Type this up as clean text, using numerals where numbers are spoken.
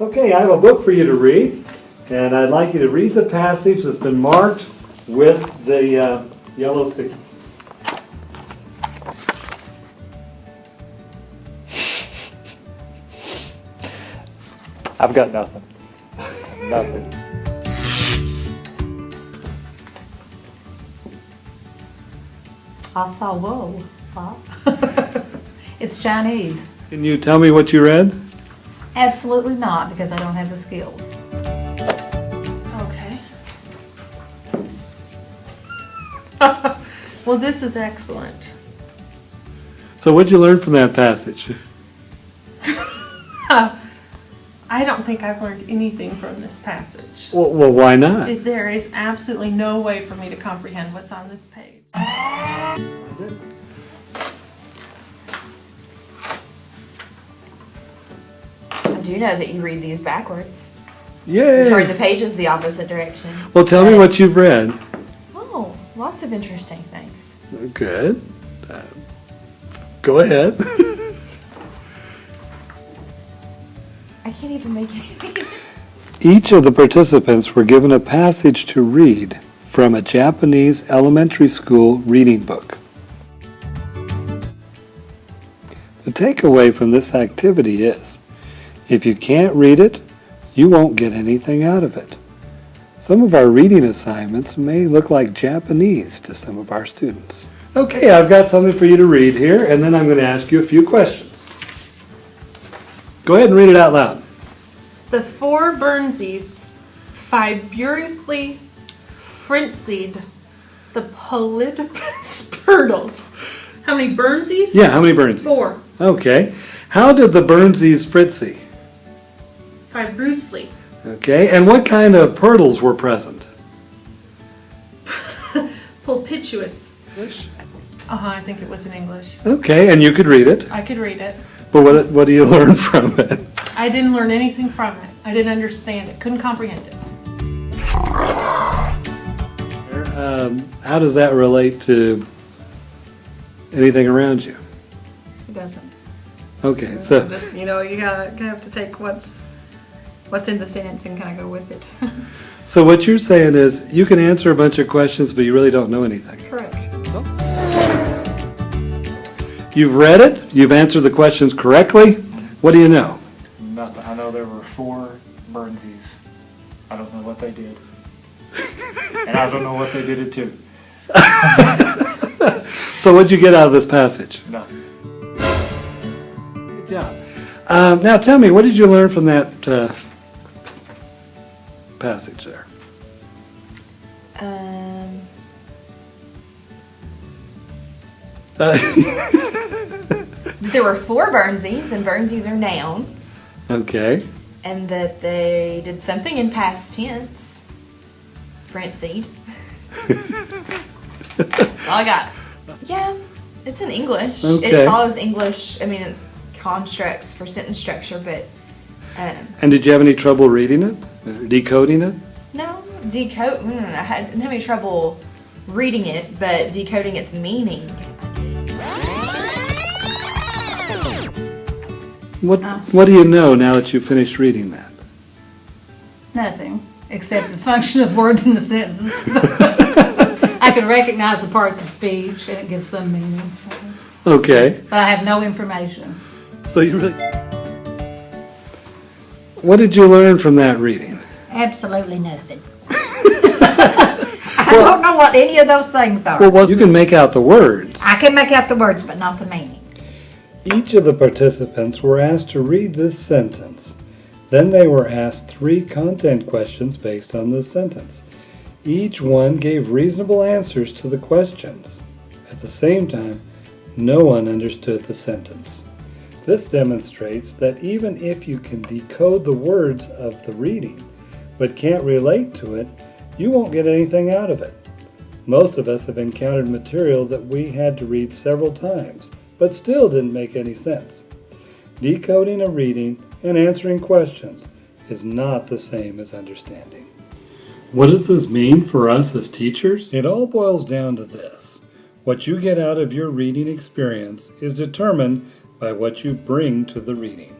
Okay, I have a book for you to read, and I'd like you to read the passage that's been marked with the yellow sticky. I've got nothing. Nothing. I saw whoa, Bob. It's Chinese. Can you tell me what you read? Absolutely not, because I don't have the skills. Okay. Well, this is excellent. So what'd you learn from that passage? I don't think I've learned anything from this passage. Well, why not? There is absolutely no way for me to comprehend what's on this page. I do know that you read these backwards. Yay! Turn the pages the opposite direction. Well, tell me what you've read. Oh, lots of interesting things. Good. Go ahead. I can't even make it. Each of the participants were given a passage to read from a Japanese elementary school reading book. The takeaway from this activity is, if you can't read it, you won't get anything out of it. Some of our reading assignments may look like Japanese to some of our students. Okay, I've got something for you to read here, and then I'm going to ask you a few questions. Go ahead and read it out loud. The four Burnsies fibrously frenzied the Polypus Purdles. How many Burnsies? Yeah, how many Burnsies? 4. Okay. How did the Burnsies fritzy? Fibrosely. Okay, and what kind of purtles were present? Pulpituous. I think it was in English. Okay, and you could read it, I could read it. but what do you learn from it? I didn't learn anything from it. I didn't understand it. Couldn't comprehend it. How does that relate to anything around you? It doesn't. Okay, so Just, you have to take what's in the sentence and kind of go with it. so what you're saying is you can answer a bunch of questions, but you really don't know anything. Correct. You've read it, you've answered the questions correctly. What do you know? Nothing. I know there were 4 Burnsies. I don't know what they did. And I don't know what they did it to. So what'd you get out of this passage? Nothing. Good job. Now tell me, what did you learn from that passage there? There were 4 Burnsies, and Burnsies are nouns, Okay. and that they did something in past tense. Frenzied. That's all I got. Yeah, it's in English. Okay. It follows English, constructs for sentence structure, but And did you have any trouble reading it? Or decoding it? no, I didn't have any trouble reading it, but decoding its meaning. What do you know now that you've finished reading that? Nothing, except the function of words in the sentence. I can recognize the parts of speech, and it gives some meaning. Okay. But I have no information. So you really... What did you learn from that reading? Absolutely nothing. I don't know what any of those things are. Well, you can make out the words. I can make out the words, but not the meaning. Each of the participants were asked to read this sentence. Then they were asked 3 content questions based on this sentence. Each one gave reasonable answers to the questions. At the same time, no one understood the sentence. This demonstrates that even if you can decode the words of the reading, but can't relate to it, you won't get anything out of it. Most of us have encountered material that we had to read several times, but still didn't make any sense. Decoding a reading and answering questions is not the same as understanding. What does this mean for us as teachers? It all boils down to this. What you get out of your reading experience is determined by what you bring to the reading.